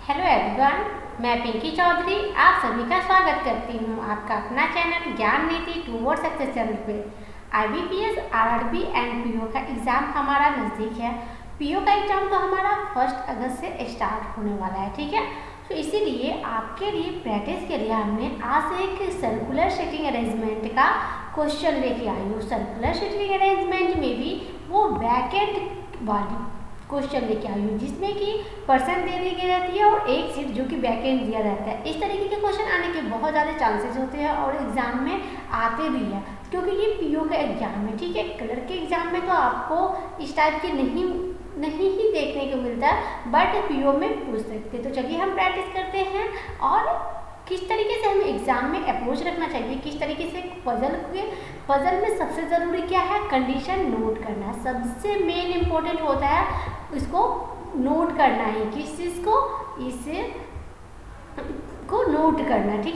Hello everyone, मैं पिंकी चौधरी आप सभी का स्वागत करती हूँ आपका अपना चैनल ज्ञान नीति टूवर्ड सक्सेस चैनल पे। IBPS, RRB एंड पीओ का एग्ज़ाम हमारा नज़दीक है। पीओ का एग्ज़ाम तो हमारा 1 अगस्त से स्टार्ट होने वाला है, ठीक है। तो इसीलिए आपके लिए प्रैक्टिस के लिए हमने आज एक सर्कुलर सीटिंग अरेंजमेंट का क्वेश्चन लेके आई हूँ। सर्कुलर सीटिंग अरेंजमेंट में भी वो वैकेंट वाली क्वेश्चन लेके आई हूँ जिसमें कि पर्सन दे दी गई रहती है और एक सीट जो कि वैकेंट दिया रहता है। इस तरीके के क्वेश्चन आने के बहुत ज़्यादा चांसेस होते हैं और एग्जाम में आते भी हैं, क्योंकि ये पीओ का एग्जाम है, ठीक है। क्लर्क के एग्जाम में तो आपको इस टाइप के नहीं ही देखने को मिलता है, बट पीओ में पूछ सकते। तो चलिए हम प्रैक्टिस करते हैं और किस तरीके से हमें एग्जाम में अप्रोच रखना चाहिए, किस तरीके से पजल में सबसे ज़रूरी क्या है, कंडीशन नोट करना है। सबसे मेन इम्पोर्टेंट होता है इसको नोट करना है, किस चीज़ को, इसे को नोट करना, ठीक।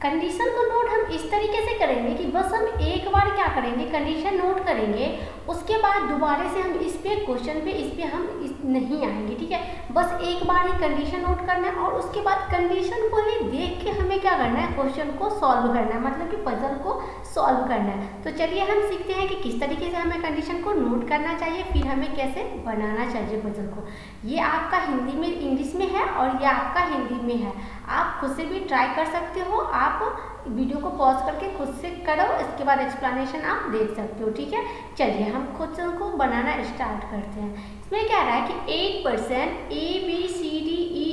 कंडीशन को नोट हम इस तरीके से करेंगे कि बस हम एक बार क्या करेंगे, कंडीशन नोट करेंगे, उसके बाद दोबारा से हम इस पे क्वेश्चन पे इस पे हम नहीं आएंगे, ठीक है। बस एक बार ही कंडीशन नोट करना है और उसके बाद कंडीशन को ही देख के हमें क्या करना है, क्वेश्चन को सॉल्व करना है, मतलब कि पजल को सॉल्व करना है। तो चलिए हम सीखते हैं कि किस तरीके से हमें कंडीशन को नोट करना चाहिए, फिर हमें कैसे बनाना चाहिए पजल को। ये आपका हिंदी में, इंग्लिश में है और ये आपका हिंदी में है। आप खुद से भी ट्राई कर सकते हो, आप वीडियो को पॉज करके खुद से करो, इसके बाद एक्सप्लेनेशन आप देख सकते हो, ठीक है। चलिए हम खुद से को बनाना स्टार्ट करते हैं। इसमें क्या रहा है कि 8 person ABCDEFGH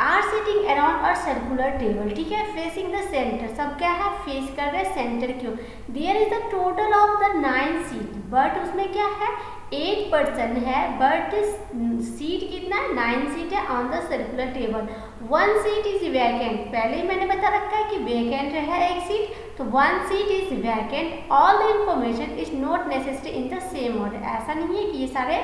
are sitting around a circular table, ठीक है, फेसिंग द सेंटर। सब क्या है, फेस कर रहे हैं सेंटर क्यों। There is the total of the 9 seat, but उसमें क्या है 8 पर्सन है, बट सीट कितना है, 9 सीट है on the circular table. 1 seat is vacant, पहले ही मैंने बता रखा है कि वैकेंट है एक सीट, तो 1 seat is vacant. All the information is not necessary in the same order. ऐसा नहीं है कि ये सारे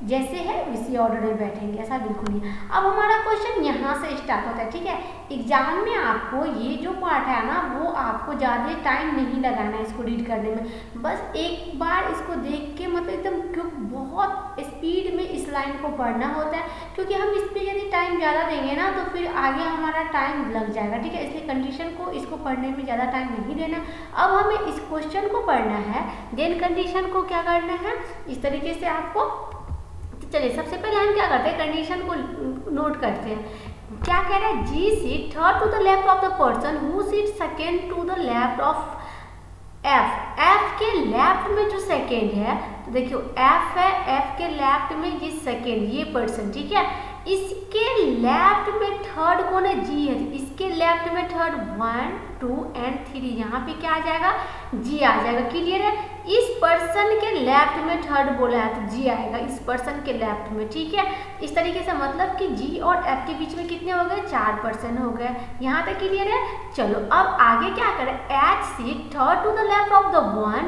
जैसे है इसी ऑर्डर में बैठेंगे, ऐसा बिल्कुल नहीं। अब हमारा क्वेश्चन यहाँ से स्टार्ट होता है, ठीक है। एग्जाम में आपको ये जो पार्ट है ना, वो आपको ज़्यादा टाइम नहीं लगाना है इसको रीड करने में। बस एक बार इसको देख के मतलब एकदम क्यों बहुत स्पीड में इस लाइन को पढ़ना होता है, क्योंकि हम इस पर यदि टाइम ज़्यादा देंगे ना तो फिर आगे हमारा टाइम लग जाएगा, ठीक है। इसलिए कंडीशन को इसको पढ़ने में ज़्यादा टाइम नहीं देना। अब हमें इस क्वेश्चन को पढ़ना है, देन कंडीशन को क्या करना है, इस तरीके से आपको। चलिए सबसे पहले हम क्या करते हैं, कंडीशन को नोट करते हैं। क्या कह रहा है, G seat third to the left of the person who seat second to the left of F. F के लेफ्ट में जो सेकेंड है, तो देखियो एफ है, एफ के लेफ्ट में ये सेकेंड, ये पर्सन, ठीक है। इसके लेफ्ट में थर्ड कौन है, जी है, तो इसके लेफ्ट में थर्ड 1 2 एंड 3, यहाँ पे क्या आ जाएगा, जी आ जाएगा। क्लियर है। इस पर्सन के लेफ्ट में थर्ड बोला है तो जी आएगा इस पर्सन के लेफ्ट में, ठीक है। इस तरीके से मतलब कि जी और एफ के बीच में कितने हो गए, 4 पर्सन हो गए। यहाँ तक क्लियर है। चलो अब आगे क्या करें, H seat third to the left of the one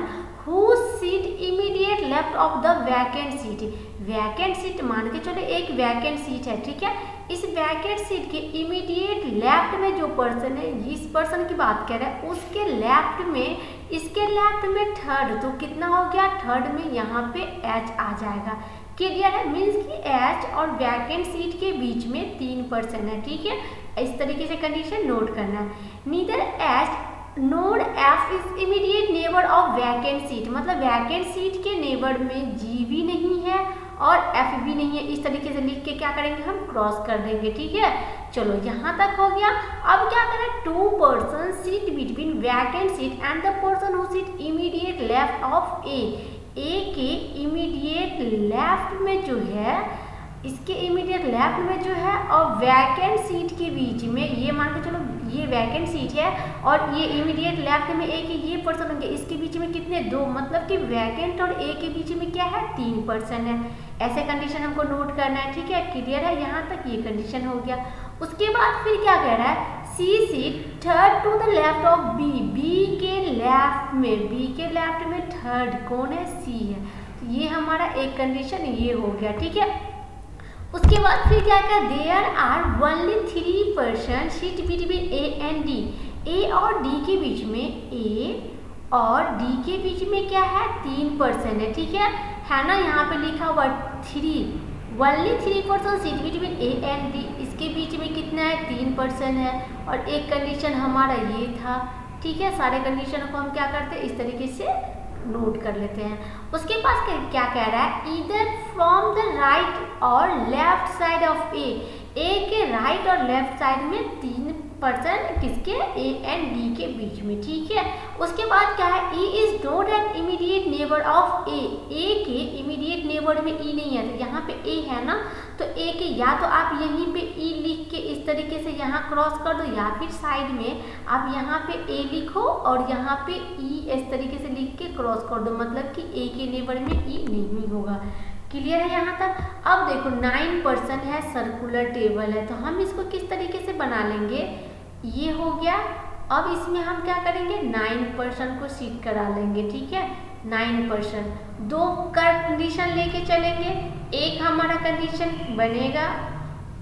who seat immediate left of the vacant seat. Vacant seat मान के चलो एक वैकेंट सीट है, ठीक है। इस वैकेंट सीट के इमीडिएट लेफ्ट में जो पर्सन है, इस पर्सन की बात कर रहे हैं, उसके लेफ्ट में, इसके लेफ्ट में थर्ड, तो कितना हो गया, थर्ड में यहाँ पे एच आ जाएगा। क्लियर है। मीन्स कि एच और वैकेंट सीट के बीच में 3 पर्सन है, ठीक है। इस तरीके से कंडीशन नोट करना है। Neither H node F is immediate neighbour of vacant seat, मतलब वैकेंट सीट के नेबर में जी भी नहीं है और एफ भी नहीं है। इस तरीके से लिख के क्या करेंगे, हम क्रॉस कर देंगे, ठीक है। चलो यहाँ तक हो गया। अब क्या करें, 2 person seat between vacant seat and the person who seat immediate left of A. A के इमीडिएट लेफ्ट में जो है, इसके इमीडिएट लेफ्ट में जो है और वैकेंट सीट के बीच में, ये मान के चलो ये वैकेंट सीट है और ये इमीडिएट लेफ्ट में ए के ये पर्सन होंगे, इसके बीच में कितने, 2, मतलब कि वैकेंट और ए के बीच में क्या है, 3 पर्सन है। ऐसे कंडीशन हमको नोट करना है, ठीक है। क्लियर है। यहाँ तक ये कंडीशन हो गया। उसके बाद फिर क्या कह रहा है, C seat third to the left of B. B के लेफ्ट में, बी के लेफ्ट में थर्ड कौन है, सी है। तो ये हमारा एक कंडीशन ये हो गया, ठीक है। उसके बाद फिर क्या कर, there are only 3 person seat between A and D. A और डी के बीच में, ए और डी के बीच में क्या है, 3 पर्सन है, ठीक है ना। यहाँ पे लिखा हुआ 3, only 3% seat between A and D, इसके बीच में कितना है 3% है, और एक कंडीशन हमारा ये था, ठीक है। सारे कंडीशन को हम क्या करते हैं इस तरीके से नोट कर लेते हैं। उसके पास क्या कह रहा है, इधर फ्रॉम द राइट और लेफ्ट साइड ऑफ ए के राइट और लेफ्ट साइड में 3% किसके ए एंड डी के बीच में, ठीक है। उसके बाद क्या है, E is not an immediate neighbour of A के इमीडिएट नेबर में ई नहीं है, तो यहाँ पे ए है ना, तो ए के या तो आप यहीं पे ई लिख के इस तरीके से यहाँ क्रॉस कर दो, या फिर साइड में आप यहाँ पे ए लिखो और यहाँ पे ई इस तरीके से लिख के क्रॉस कर दो, मतलब कि ए के नेबर में ई नहीं होगा। क्लियर है यहाँ तक। अब देखो 9% है, सर्कुलर टेबल है, तो हम इसको किस तरीके से बना लेंगे, ये हो गया। अब इसमें हम क्या करेंगे 9% को सीट करा लेंगे, ठीक है। 9% दो कंडीशन लेके चलेंगे, एक हमारा कंडीशन बनेगा,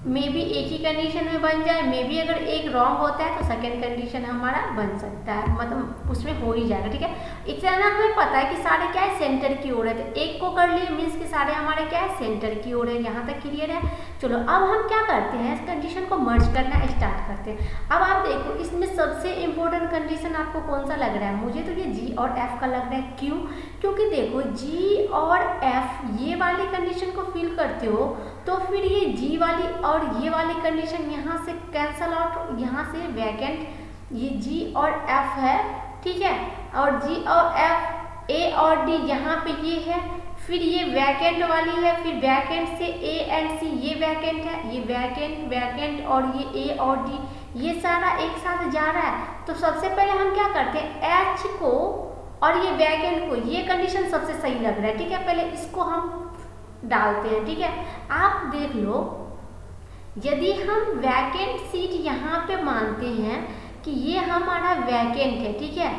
मे बी एक ही कंडीशन में बन जाए, मे बी अगर एक रॉन्ग होता है तो सेकंड कंडीशन हमारा बन सकता है, मतलब उसमें हो ही जाएगा, ठीक है। इतना हमें पता है कि सारे क्या है सेंटर की ओर है, तो एक को कर लिए मीन्स कि सारे हमारे क्या है सेंटर की ओर है। यहाँ तक क्लियर है। चलो अब हम क्या करते हैं, इस कंडीशन को मर्ज करना स्टार्ट करते हैं। अब आप देखो इसमें सबसे इम्पोर्टेंट कंडीशन आपको कौन सा लग रहा है, मुझे तो ये जी और एफ का लग रहा है। क्यों? क्योंकि देखो जी और एफ ये वाली कंडीशन को फिल करते हो तो फिर ये जी वाली और ये वाली कंडीशन यहाँ से कैंसल आउट, यहाँ से वैकेंट, ये जी और एफ है, ठीक है, और जी और एफ ए और डी यहाँ पे ये है, फिर ये वैकेंट वाली है, फिर वैकेंट से ए एंड सी ये वैकेंट है, ये वैकेंट वैकेंट और ये ए और डी ये सारा एक साथ जा रहा है। तो सबसे पहले हम क्या करते हैं एच को और ये वैकेंट को, ये कंडीशन सबसे सही लग रहा है, ठीक है, पहले इसको हम डालते हैं, ठीक है। आप देख लो यदि हम वैकेंट सीट यहाँ पे मानते हैं कि ये हमारा वैकेंट है, ठीक है,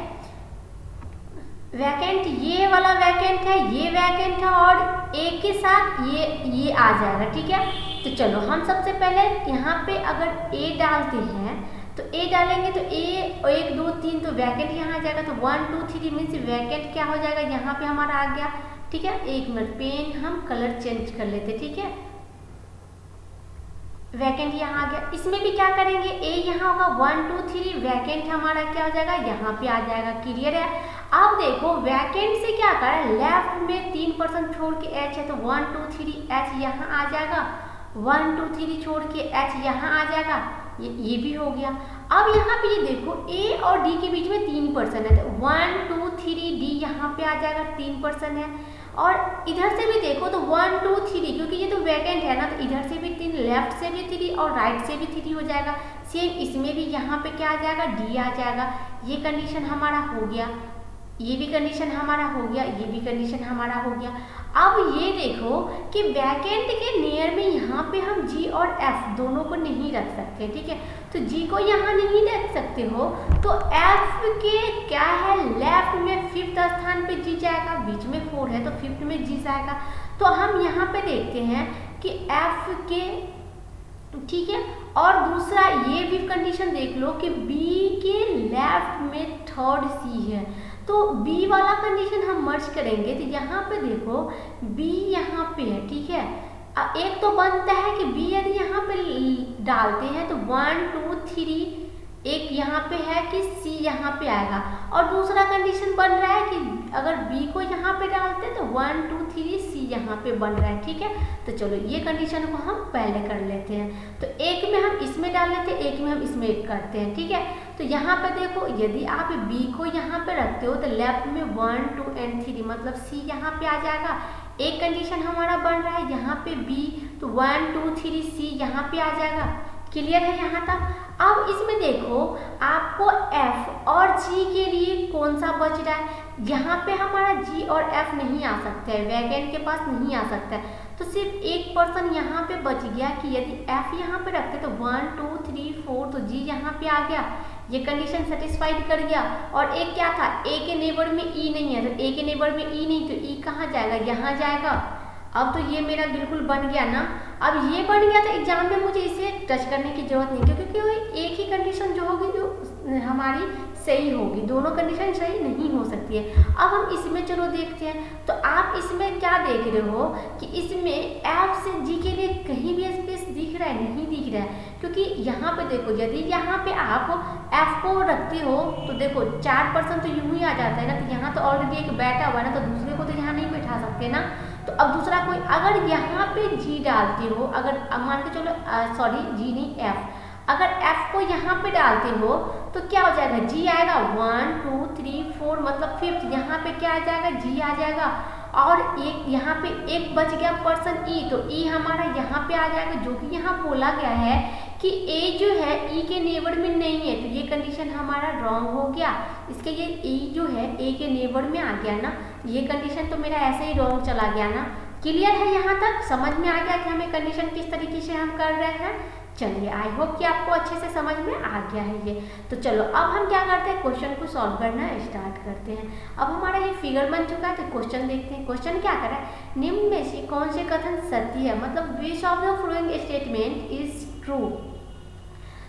वैकेंट ये वाला वैकेंट है, ये वैकेंट है और एक के साथ ये आ जाएगा, ठीक है। तो चलो हम सबसे पहले यहाँ पे अगर ए डालते हैं तो ए डालेंगे तो ए 1 2 3 तो वैकेंट यहाँ आ जाएगा, तो 1 2 3 मीन्स वैकेंट क्या हो जाएगा यहाँ पे हमारा आ गया, ठीक है। एक मिनट पेन हम कलर चेंज कर लेते, ठीक है, वैकेंट यहाँ आ गया। इसमें भी क्या करेंगे ए यहाँ होगा 1 2 3 वैकेंट हमारा क्या हो जाएगा यहाँ पे आ जाएगा। क्लियर है। अब देखो वैकेंट से क्या करें, लेफ्ट में 3% छोड़ के एच है तो 1 2 3 एच यहाँ आ जाएगा, 1 2 3 छोड़ के एच यहाँ आ जाएगा, ये भी हो गया। अब यहाँ पे ये देखो ए और डी के बीच में 3% है तो 1 2 3 डी यहाँ पे आ जाएगा, 3% है। और इधर से भी देखो तो 1 2 3 क्योंकि ये तो वैकेंट है ना, तो इधर से भी 3, लेफ्ट से भी 3 और राइट से भी 3 हो जाएगा। सेम इसमें भी यहाँ पे क्या आ जाएगा डी आ जाएगा। ये कंडीशन हमारा हो गया, ये भी कंडीशन हमारा हो गया, ये भी कंडीशन हमारा हो गया। अब ये देखो कि वैकेंट के नियर में यहाँ पे हम जी और एफ दोनों को नहीं रख सकते, ठीक है। तो जी को यहाँ नहीं रख सकते हो तो एफ के क्या है लेफ्ट में 5th स्थान पे जी जाएगा, बीच में 4 है तो 5th में जी जाएगा। तो हम यहाँ पे देखते हैं कि एफ के, ठीक है। और दूसरा ये भी कंडीशन देख लो कि बी के लेफ्ट में 3rd सी है, तो B वाला कंडीशन हम मर्ज करेंगे तो यहाँ पे देखो B यहाँ पे है, ठीक है। एक तो बनता है कि B यदि यहाँ पे डालते हैं तो 1 2 3 एक यहाँ पे है कि C यहाँ पे आएगा, और दूसरा कंडीशन बन रहा है कि अगर B को यहाँ पे डालते हैं तो 1 2 3 C यहाँ पे बन रहा है, ठीक है। तो चलो ये कंडीशन को हम पहले कर लेते हैं। तो एक में हम इसमें डाल लेते हैं, एक में हम इसमें करते हैं, ठीक है। तो यहाँ पे देखो यदि आप B को यहाँ पे रखते हो तो लेफ्ट में 1 2 and 3 मतलब C यहाँ पे आ जाएगा। एक कंडीशन हमारा बन रहा है यहाँ पे B, तो 1 2 3 C यहाँ पे आ जाएगा। क्लियर है यहाँ तक। अब इसमें देखो आपको F और G के लिए कौन सा बच रहा है, यहाँ पे हमारा G और F नहीं आ सकता है, वैकेंट के पास नहीं आ सकता है, तो सिर्फ 1% यहाँ पे बच गया कि यदि F यहाँ पे रखते तो 1 2 3 4 तो G यहाँ पे आ गया, ये कंडीशन सेटिस्फाइड कर गया। और एक क्या था A के नेबर में E नहीं है, तो A के नेबर में E नहीं तो E कहाँ जाएगा, यहाँ जाएगा। अब तो ये मेरा बिल्कुल बन गया ना। अब ये बन गया तो एग्जाम में मुझे इसे टच करने की जरूरत नहीं, क्योंकि एक ही कंडीशन जो होगी जो हमारी सही होगी, दोनों कंडीशन सही नहीं हो सकती है। अब हम इसमें चलो देखते हैं। तो आप इसमें क्या देख रहे हो कि इसमें एफ से जी के लिए कहीं भी स्पेस दिख रहा है? नहीं दिख रहा है, क्योंकि यहाँ पे देखो यदि यहाँ पे आप एफ को रखते हो तो देखो 4% तो यूं ही आ जाता है ना, तो यहाँ तो ऑलरेडी एक बैठा हुआ है ना, तो दूसरे को तो यहाँ नहीं बैठा सकते ना। तो अब दूसरा कोई अगर यहाँ पे जी डालते हो, अगर मान के चलो सॉरी जी नहीं एफ, अगर f को यहाँ पे डालते हो तो क्या हो जाएगा? g आएगा 1 2 3 4 मतलब फिफ्थ, यहाँ पे क्या आ जाएगा? g आ जाएगा। और एक यहाँ पे एक बच गया पर्सन e, तो e हमारा यहाँ पे आ जाएगा, जो कि यहाँ बोला गया है कि a जो है e के नेबर में नहीं है, तो ये कंडीशन हमारा रॉन्ग हो गया। इसके ये e जो है a के नेबर में आ गया ना, ये कंडीशन तो मेरा ऐसे ही रॉन्ग चला गया ना। क्लियर है? यहाँ तक समझ में आ गया कि हमें कंडीशन किस तरीके से हम कर रहे हैं? चलिए, आई होप कि आपको अच्छे से समझ में आ गया है ये। तो चलो अब हम क्या करते हैं, क्वेश्चन को सॉल्व करना स्टार्ट करते हैं। अब हमारा ये फिगर बन चुका है, तो क्वेश्चन देखते हैं। क्वेश्चन क्या कर रहा है? निम्न में से कौन से कथन सत्य है, मतलब which of the following statement is true.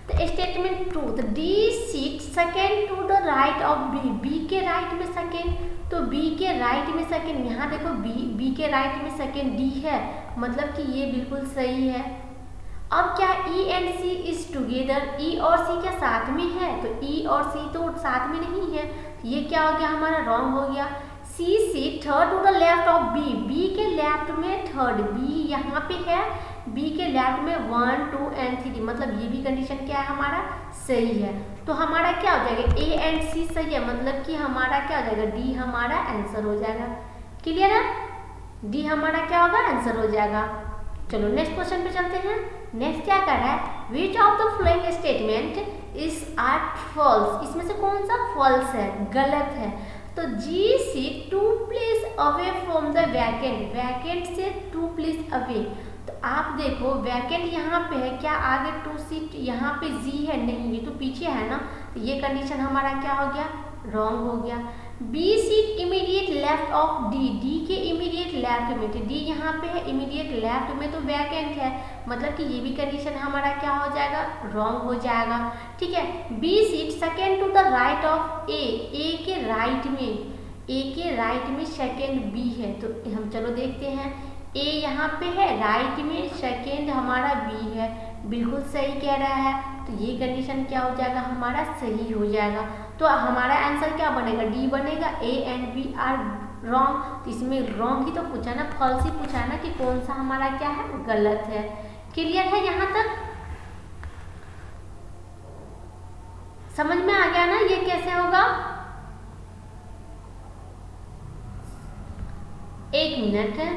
तो स्टेटमेंट ट्रू, तो D seat second to the right of B, B के राइट में सेकेंड, तो बी के राइट में सेकेंड, यहाँ देखो बी के राइट में सेकेंड डी है, मतलब कि ये बिल्कुल सही है। अब क्या E and C is together, E और C क्या साथ में है? तो E और C तो साथ में नहीं है, ये क्या हो गया? हमारा रॉन्ग हो गया। C seat third to the left of B, B के लेफ्ट में थर्ड, B यहाँ पे है, B के लेफ्ट में 1 2 एंड 3, मतलब ये भी कंडीशन क्या है? हमारा सही है। तो हमारा क्या हो जाएगा? A एंड C सही है, मतलब कि हमारा क्या हो जाएगा? D हमारा आंसर हो जाएगा। क्लियर है? D हमारा क्या होगा? आंसर हो जाएगा। चलो नेक्स्ट क्वेश्चन पे चलते हैं। नेक्स्ट क्या कर रहा है? Which of the following statement is are false, इसमें से कौन सा फॉल्स है, गलत है? तो G seat 2 place away from the vacant, vacant से 2 प्लेस अवे, तो आप देखो वैकेंट यहाँ पे है, क्या आगे 2 सीट यहाँ पे जी है? नहीं, ये तो पीछे है ना, तो ये कंडीशन हमारा क्या हो गया? रॉन्ग हो गया। B seat immediate left of D, D के इमीडिएट लेफ्ट में, तो डी यहाँ पे है इमीडिएट लेफ्ट में, तो वैकेंट है, मतलब कि ये भी कंडीशन हमारा क्या हो जाएगा? रॉन्ग हो जाएगा। ठीक है। B seat second to the right of A, A के राइट में, ए के राइट में सेकेंड बी है, तो हम चलो देखते हैं। ए यहाँ पे है राइट में, सेकेंड हमारा बी है, बिल्कुल सही कह रहा है, तो ये कंडीशन क्या हो जाएगा? हमारा सही हो जाएगा। तो हमारा आंसर क्या बनेगा? डी बनेगा। A and B are wrong, तो इसमें रॉन्ग ही तो पूछा ना, फॉल्स ही पूछा ना कि कौन सा हमारा क्या है? गलत है। क्लियर है? यहाँ तक समझ में आ गया ना ये कैसे होगा? एक मिनट है,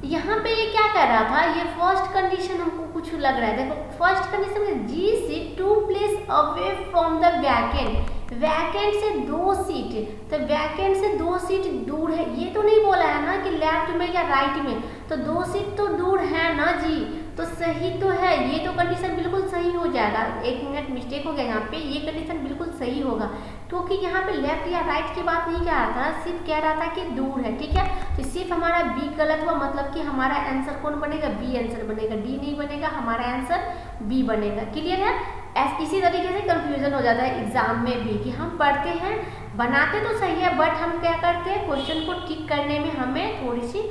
यहाँ पे ये क्या कर रहा था? ये फर्स्ट कंडीशन हमको कुछ लग रहा है। देखो फर्स्ट कंडीशन में जी से 2 place away from the vacant, vacant से 2 सीट, तो वैकेंट से 2 सीट दूर है, ये तो नहीं बोला है ना कि लेफ्ट में या राइट में, तो 2 सीट तो दूर है ना जी, तो सही तो है, ये तो कंडीशन बिल्कुल सही हो जाएगा। एक मिनट मिस्टेक हो गया यहाँ पे, ये कंडीशन बिल्कुल सही होगा, क्योंकि यहाँ पे लेफ्ट या राइट की बात नहीं कह रहा था, सिर्फ कह रहा था कि दूर है। ठीक है, तो सिर्फ हमारा बी गलत हुआ, मतलब कि हमारा आंसर कौन बनेगा? बी आंसर बनेगा, डी नहीं बनेगा, हमारा आंसर बी बनेगा। क्लियर है? इसी तरीके से कंफ्यूजन हो जाता है एग्जाम में भी कि हम पढ़ते हैं, बनाते तो सही है, बट हम क्या करते हैं, क्वेश्चन को ठीक करने में हमें थोड़ी सी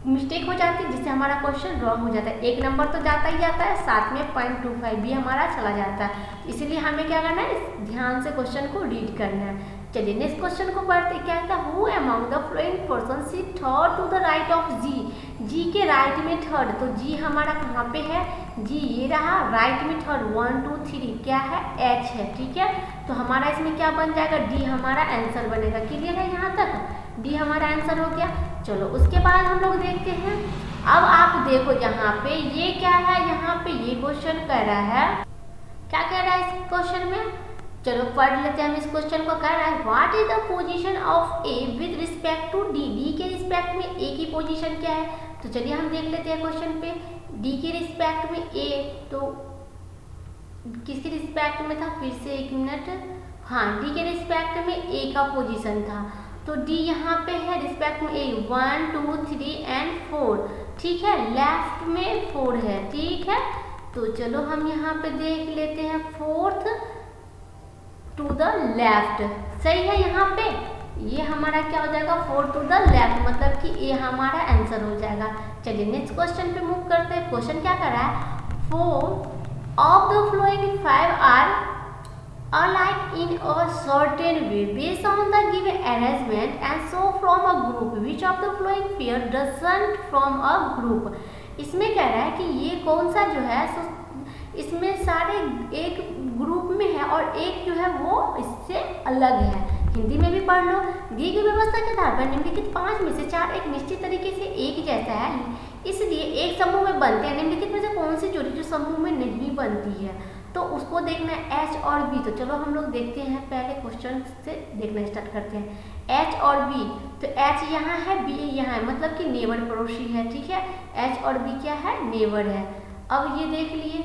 मिस्टेक हो जाती है, जिससे हमारा क्वेश्चन रॉन्ग हो जाता है। 1 नंबर तो जाता ही जाता है, साथ में 0.25 भी हमारा चला जाता है, इसलिए हमें क्या करना है? ध्यान से क्वेश्चन को रीड करना है। चलिए नेक्स्ट क्वेश्चन को पढ़ते। क्या कहता है? Who among the following person sit third to the right of G, G के राइट में थर्ड, तो जी हमारा कहाँ पे है? जी ये रहा, राइट में थर्ड 1 2 3 क्या है? एच है। ठीक है, तो हमारा इसमें क्या बन जाएगा? डी हमारा आंसर बनेगा। क्लियर है? यहाँ तक डी हमारा आंसर हो गया। चलो उसके बाद हम लोग देखते हैं। अब आप देखो यहाँ पे ये क्या है, यहाँ पे ये क्वेश्चन कह रहा है, क्या कह रहा है इस क्वेश्चन में? चलो पढ़ लेते हैं हम इस क्वेश्चन को। कह रहा है what is the position of A with respect to D, D के रिस्पेक्ट में ए की पोजीशन क्या है? तो चलिए हम देख लेते हैं क्वेश्चन पे। डी के रिस्पेक्ट में ए, तो किसके रिस्पेक्ट में था? फिर से एक मिनट, हाँ डी के रिस्पेक्ट में ए का पोजीशन था, तो डी यहाँ पे है रिस्पेक्ट में ए 1 2 3 एंड 4। ठीक है, लेफ्ट में 4 है। ठीक है, तो चलो हम यहाँ पे देख लेते हैं फोर्थ टू द लेफ्ट। सही है, यहाँ पे ये हमारा क्या हो जाएगा 4 टू द लेफ्ट, मतलब कि ये हमारा आंसर हो जाएगा। चलिए नेक्स्ट क्वेश्चन पे मूव करते हैं। क्वेश्चन क्या कर रहा है, 4 of the following 5 are alike in a certain way based on the given arrangement and so from a group which of the following pair doesn't from a group। इसमें कह रहा है कि ये कौन सा जो है इसमें सारे एक ग्रुप में है और एक जो है वो इससे अलग है। हिंदी में भी पढ़ लो। दी गई व्यवस्था के आधार पर निम्नलिखित 5 में से 4 एक निश्चित तरीके से एक जैसा है, इसलिए एक समूह में बनते हैं। निम्नलिखित में से कौन सी जोड़ी जो समूह में नहीं बनती है, तो उसको देखना है एच और बी। तो चलो हम लोग देखते हैं, पहले क्वेश्चन से देखना स्टार्ट करते हैं। एच और बी, तो एच यहाँ है, बी यहाँ है, मतलब कि नेबर पड़ोसी है। ठीक है, एच और बी क्या है, नेबर है। अब ये देख लिए।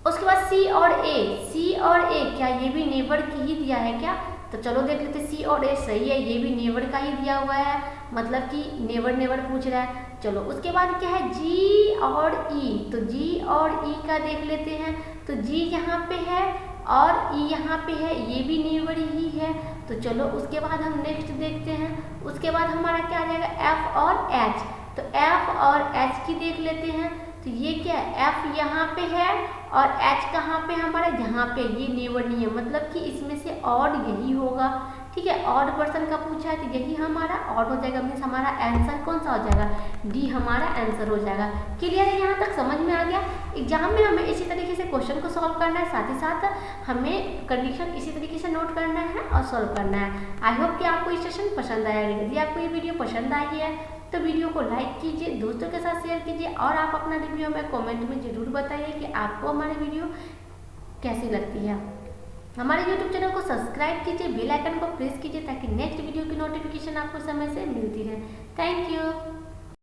उसके बाद सी और ए, सी और ए क्या ये भी नेबर की ही दिया है क्या, तो चलो देख लेते। सी और ए सही है, ये भी नेबर का ही दिया हुआ है, मतलब कि नेबर नेबर पूछ रहा है। चलो उसके बाद क्या है, जी और ई, तो जी और ई का देख लेते हैं। तो जी यहाँ पे है और ई यहाँ पे है, ये भी नेबर ही है। तो चलो उसके बाद हम नेक्स्ट देखते हैं। उसके बाद हमारा क्या आ जाएगा, एफ और एच। तो एफ और एच की देख लेते हैं। तो ये क्या है, एफ यहाँ पे है और एच कहाँ पे हमारा, यहाँ पे। ये नेबर नहीं है, मतलब कि इसमें से ऑड यही होगा। ठीक है, ऑड पर्सन का पूछा है तो यही हमारा ऑड हो जाएगा, मीन्स हमारा आंसर कौन सा हो जाएगा, डी हमारा आंसर हो जाएगा। क्लियर है, यहाँ तक समझ में आ गया। एग्जाम में हमें इसी तरीके से क्वेश्चन को सॉल्व करना है, साथ ही साथ हमें कंडीशन इसी तरीके से नोट करना है और सॉल्व करना है। आई होप कि आपको ये सेशन पसंद आया। यदि आपको ये वीडियो पसंद आई है तो वीडियो को लाइक कीजिए, दोस्तों के साथ शेयर कीजिए और आप अपना रिव्यू हमें कमेंट में ज़रूर बताइए कि आपको हमारी वीडियो कैसी लगती है। हमारे YouTube चैनल को सब्सक्राइब कीजिए, बेल आइकन को प्रेस कीजिए ताकि नेक्स्ट वीडियो की नोटिफिकेशन आपको समय से मिलती रहे। Thank you.